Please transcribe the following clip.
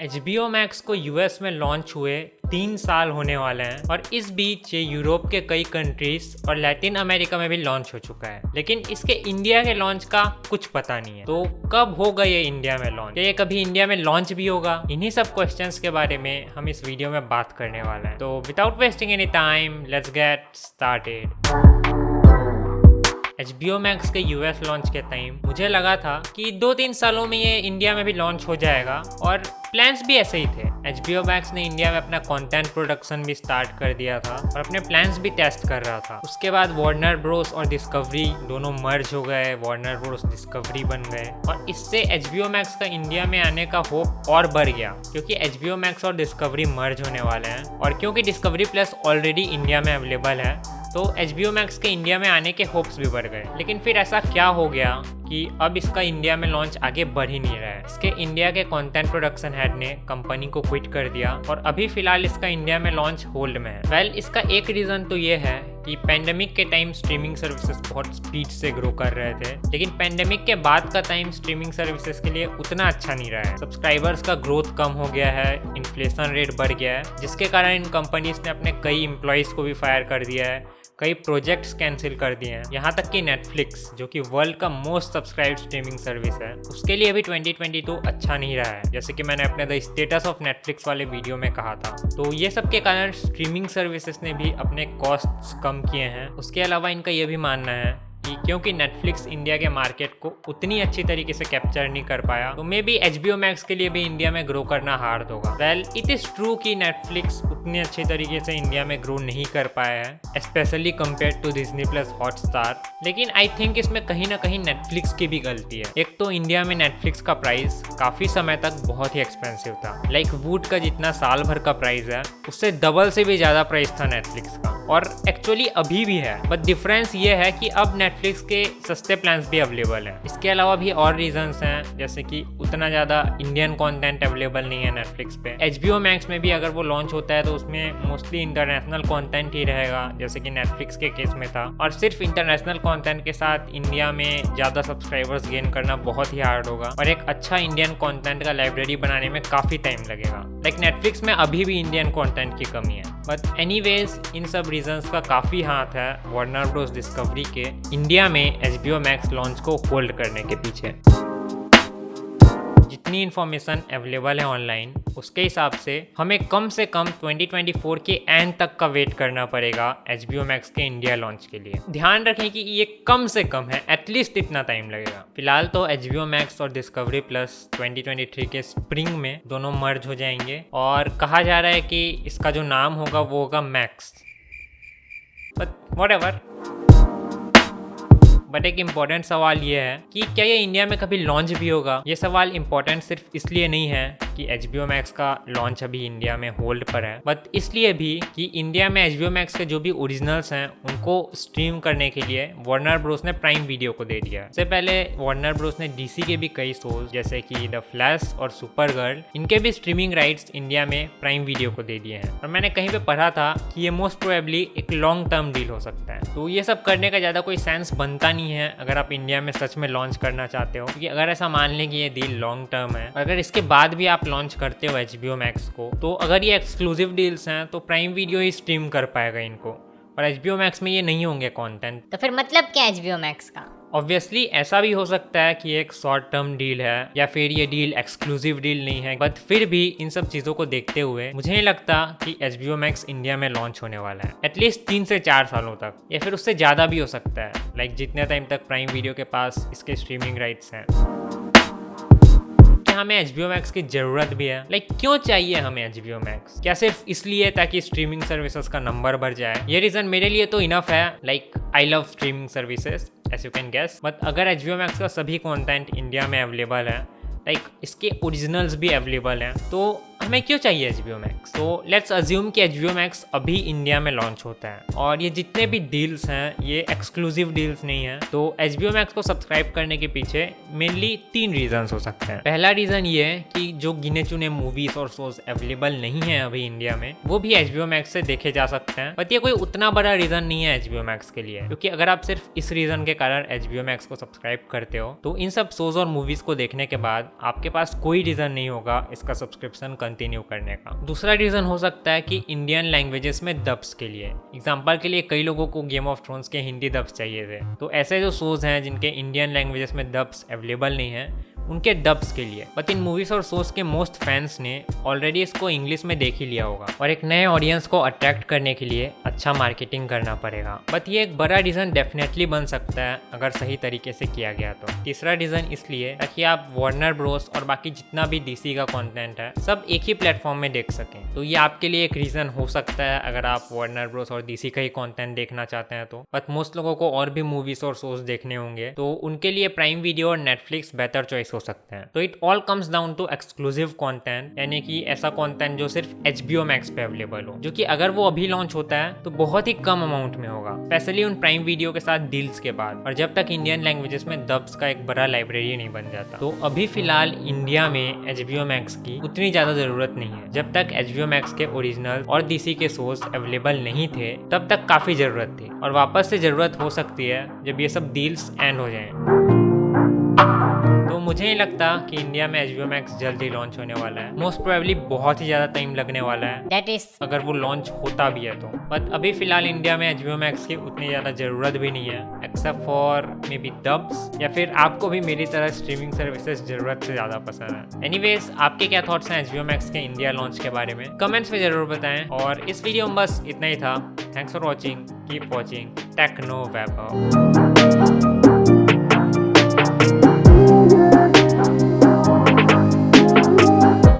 HBO max को US में launch हुए 3 साल होने वाले हैं और इस बीच ये यूरोप के कई कंट्रीज और लैटिन अमेरिका में भी लॉन्च हो चुका है, लेकिन इसके इंडिया के लॉन्च का कुछ पता नहीं है। तो कब होगा ये इंडिया में लॉन्च? क्या ये कभी इंडिया में लॉन्च भी होगा? इन्हीं सब क्वेश्चंस के बारे में हम इस वीडियो में बात करने वाले हैं। तो without wasting any time let's get started. HBO max के यूएस लॉन्च के टाइम मुझे लगा था कि 2-3 सालों में ये इंडिया में भी लॉन्च हो जाएगा और प्लान्स भी ऐसे ही थे। HBO मैक्स ने इंडिया में अपना कंटेंट प्रोडक्शन भी स्टार्ट कर दिया था और अपने प्लान्स भी टेस्ट कर रहा था। उसके बाद वार्नर ब्रोस और डिस्कवरी दोनों मर्ज हो गए, वार्नर ब्रोस डिस्कवरी बन गए और इससे HBO मैक्स का इंडिया में आने का होप और बढ़ गया, क्योंकि HBO मैक्स और डिस्कवरी मर्ज होने वाले हैं और क्योंकि डिस्कवरी प्लस ऑलरेडी इंडिया में अवेलेबल है तो HBO मैक्स के इंडिया में आने के होप्स भी बढ़ गए। लेकिन फिर ऐसा क्या हो गया कि अब इसका इंडिया में लॉन्च आगे बढ़ ही नहीं रहा है। इसके इंडिया के कंटेंट प्रोडक्शन हेड ने कंपनी को क्विट कर दिया और अभी फिलहाल इसका इंडिया में लॉन्च होल्ड में है। वेल, इसका एक रीज़न तो ये है कि पैंडेमिक के टाइम स्ट्रीमिंग सर्विसेज बहुत स्पीड से ग्रो कर रहे थे, लेकिन पैंडेमिक के बाद का टाइम स्ट्रीमिंग सर्विसेज के लिए उतना अच्छा नहीं रहा है। सब्सक्राइबर्स का ग्रोथ कम हो गया है, इन्फ्लेशन रेट बढ़ गया है, जिसके कारण इन कंपनीज ने अपने कई एम्प्लॉयज़ को भी फायर कर दिया है, कई प्रोजेक्ट्स कैंसिल कर दिए हैं। यहाँ तक कि नेटफ्लिक्स, जो कि वर्ल्ड का मोस्ट सब्सक्राइब्ड स्ट्रीमिंग सर्विस है, उसके लिए भी 2022 अच्छा नहीं रहा है, जैसे कि मैंने अपने द स्टेटस ऑफ नेटफ्लिक्स वाले वीडियो में कहा था। तो ये सब के कारण स्ट्रीमिंग सर्विसेज ने भी अपने कॉस्ट्स कम किए हैं। उसके अलावा इनका ये भी मानना है कि क्योंकि नेटफ्लिक्स इंडिया के मार्केट को उतनी अच्छी तरीके से कैप्चर नहीं कर पाया, तो मे बी HBO मैक्स के लिए भी इंडिया में ग्रो करना हार्ड होगा। वेल, इट इज़ ट्रू कि नेटफ्लिक्स उतनी अच्छी तरीके से इंडिया में ग्रो नहीं कर पाया है, specially compare to Disney plus Hotstar. लेकिन आई थिंक इसमें कहीं ना कहीं नेटफ्लिक्स की भी गलती है। एक तो इंडिया में नेटफ्लिक्स का प्राइस काफ़ी समय तक बहुत ही एक्सपेंसिव था, लाइक वूड का जितना साल भर का प्राइस है उससे डबल से भी ज़्यादा प्राइस था नेटफ्लिक्स का, और एक्चुअली अभी भी है। बट डिफरेंस ये है कि अब नेटफ्लिक्स के सस्ते प्लान्स भी अवेलेबल हैं। इसके अलावा भी और रीजंस हैं, जैसे कि उतना ज़्यादा इंडियन कंटेंट अवेलेबल नहीं है नेटफ्लिक्स पे। HBO मैक्स में भी अगर वो लॉन्च होता है तो उसमें मोस्टली इंटरनेशनल कंटेंट ही रहेगा, जैसे कि नेटफ्लिक्स के केस में था, और सिर्फ इंटरनेशनल कंटेंट के साथ इंडिया में ज़्यादा सब्सक्राइबर्स गेन करना बहुत ही हार्ड होगा और एक अच्छा इंडियन कंटेंट का लाइब्रेरी बनाने में काफ़ी टाइम लगेगा। लाइक नेटफ्लिक्स में अभी भी इंडियन कंटेंट की कमी है। बट एनीवेज, इन सब रीजंस का काफ़ी हाथ है वार्नर ब्रोस डिस्कवरी के इंडिया में HBO मैक्स लॉन्च को होल्ड करने के पीछे। जितनी इन्फॉर्मेशन अवेलेबल है ऑनलाइन, उसके हिसाब से हमें कम से कम 2024 के एंड तक का वेट करना पड़ेगा HBO मैक्स के इंडिया लॉन्च के लिए। ध्यान रखें कि ये कम से कम है, एटलीस्ट इतना टाइम लगेगा। फिलहाल तो HBO मैक्स और डिस्कवरी प्लस 2023 के स्प्रिंग में दोनों मर्ज हो जाएंगे और कहा जा रहा है कि इसका जो नाम होगा वो होगा मैक्स। But whatever. बट एक इम्पॉर्टेंट सवाल ये है कि क्या ये इंडिया में कभी लॉन्च भी होगा? ये सवाल इम्पॉर्टेंट सिर्फ इसलिए नहीं है कि HBO मैक्स का लॉन्च अभी इंडिया में होल्ड पर है, बट इसलिए भी कि इंडिया में HBO मैक्स के जो भी ओरिजिनल्स हैं उनको स्ट्रीम करने के लिए वार्नर ब्रोस ने प्राइम वीडियो को दे दिया है। इससे पहले वार्नर ब्रोस ने DC के भी कई शोज जैसे कि द फ्लैश और सुपर गर्ल, इनके भी स्ट्रीमिंग राइट्स इंडिया में प्राइम वीडियो को दे दिए हैं। और मैंने कहीं पे पढ़ा था कि ये मोस्ट प्रोबेबली एक लॉन्ग टर्म डील हो सकता है। तो ये सब करने का ज़्यादा कोई सेंस बनता नहीं है अगर आप इंडिया में सच में लॉन्च करना चाहते हो, क्योंकि अगर ऐसा मान लें कि ये डील लॉन्ग टर्म है, अगर इसके बाद भी आप लॉन्च करते हो HBO मैक्स को, तो अगर ये एक्सक्लूसिव डील्स हैं तो प्राइम वीडियो ही स्ट्रीम कर पाएगा इनको, और HBO मैक्स में ये नहीं होंगे कंटेंट। तो फिर मतलब क्या HBO मैक्स का? ऑब्वियसली ऐसा भी हो सकता है कि एक शॉर्ट टर्म डील है या फिर ये डील एक्सक्लूसिव डील नहीं है, बट फिर भी इन सब चीज़ों को देखते हुए मुझे नहीं लगता कि HBO मैक्स इंडिया में लॉन्च होने वाला है एटलीस्ट 3 से 4 सालों तक, या फिर उससे ज़्यादा भी हो सकता है, लाइक जितने टाइम तक प्राइम वीडियो के पास इसके स्ट्रीमिंग राइट्स हैं। हमें HBO मैक्स की ज़रूरत भी है। लाइक क्यों चाहिए हमें HBO मैक्स? क्या सिर्फ इसलिए ताकि स्ट्रीमिंग सर्विसेज का नंबर बढ़ जाए? ये रीज़न मेरे लिए तो इनफ है। Like I love streaming services as you can guess, but अगर HBO मैक्स का सभी कंटेंट इंडिया में अवेलेबल है, लाइक इसके ओरिजिनल्स भी अवेलेबल हैं, तो हमें क्यों चाहिए HBO Max? तो लेट्स अज्यूम कि HBO Max अभी इंडिया में लॉन्च होता है और ये जितने भी डील्स हैं ये एक्सक्लूसिव डील्स नहीं है। तो HBO Max को सब्सक्राइब करने के पीछे मेनली 3 रीजंस हो सकते हैं। पहला रीजन ये है कि जो गिने चुने मूवीज और शोज अवेलेबल नहीं है अभी इंडिया में वो भी HBO Max से देखे जा सकते हैं, बट ये कोई उतना बड़ा रीजन नहीं है HBO Max के लिए, क्योंकि अगर आप सिर्फ इस रीजन के कारण HBO Max को सब्सक्राइब करते हो तो इन सब शोज और मूवीज को देखने के बाद आपके पास कोई रीजन नहीं होगा इसका सब्सक्रिप्शन कंटिन्यू करने का। दूसरा रीजन हो सकता है कि इंडियन लैंग्वेजेस में डब्स के लिए। एग्जांपल के लिए कई लोगों को गेम ऑफ थ्रोन्स के हिंदी डब्स चाहिए थे, तो ऐसे जो शोज हैं जिनके इंडियन लैंग्वेजेस में डब्स अवेलेबल नहीं है उनके डब्स के लिए। बट इन मूवीज और शोज के मोस्ट फैंस ने ऑलरेडी इसको इंग्लिश में देख ही लिया होगा और एक नए ऑडियंस को अट्रैक्ट करने के लिए अच्छा मार्केटिंग करना पड़ेगा। बट ये एक बड़ा रीजन डेफिनेटली बन सकता है अगर सही तरीके से किया गया तो। तीसरा रीजन इसलिए ताकि आप वार्नर ब्रोस और बाकी जितना भी DC का कंटेंट है सब एक ही प्लेटफॉर्म में देख सकें। तो ये आपके लिए एक रीजन हो सकता है अगर आप वार्नर ब्रोस और DC का ही कंटेंट देखना चाहते हैं तो। बट मोस्ट लोगों को और भी मूवीज और शोज देखने होंगे तो उनके लिए प्राइम वीडियो और नेटफ्लिक्स बेहतर चॉइस हो सकते हैं। तो it all comes down to exclusive content, यानी कि ऐसा कंटेंट जो सिर्फ HBO Max पे अवेलेबल हो, जो कि अगर वो अभी लॉन्च होता है तो बहुत ही कम अमाउंट में होगा, स्पेशली उन प्राइम वीडियो के साथ डील्स के बाद, और जब तक इंडियन लैंग्वेजेस में डब्स का एक बड़ा लाइब्रेरी नहीं बन जाता। तो अभी फिलहाल इंडिया में HBO Max की उतनी ज्यादा जरूरत नहीं है। जब तक HBO Max के ओरिजिनल और DC के शोज अवेलेबल नहीं थे तब तक काफी जरूरत थी, और वापस से जरूरत हो सकती है जब ये सब डील्स एंड हो जाएं। तो मुझे नहीं लगता कि इंडिया में HBO Max जल्दी लॉन्च होने वाला है। मोस्ट प्रोबेबली बहुत ही ज्यादा टाइम लगने वाला है, That is अगर वो लॉन्च होता भी है तो। बट अभी फिलहाल इंडिया में HBO Max की उतनी ज़्यादा ज़रूरत भी नहीं है, except for may be dubs, या फिर आपको भी मेरी तरह स्ट्रीमिंग सर्विसेज ज़रूरत से ज़्यादा पसंद है। एनीवेज, आपके क्या थॉट्स हैं HBO Max के इंडिया लॉन्च के बारे में? कमेंट्स में ज़रूर बताएं। और इस वीडियो में बस इतना ही था। Thanks for watching, keep watching techno Vaibhav.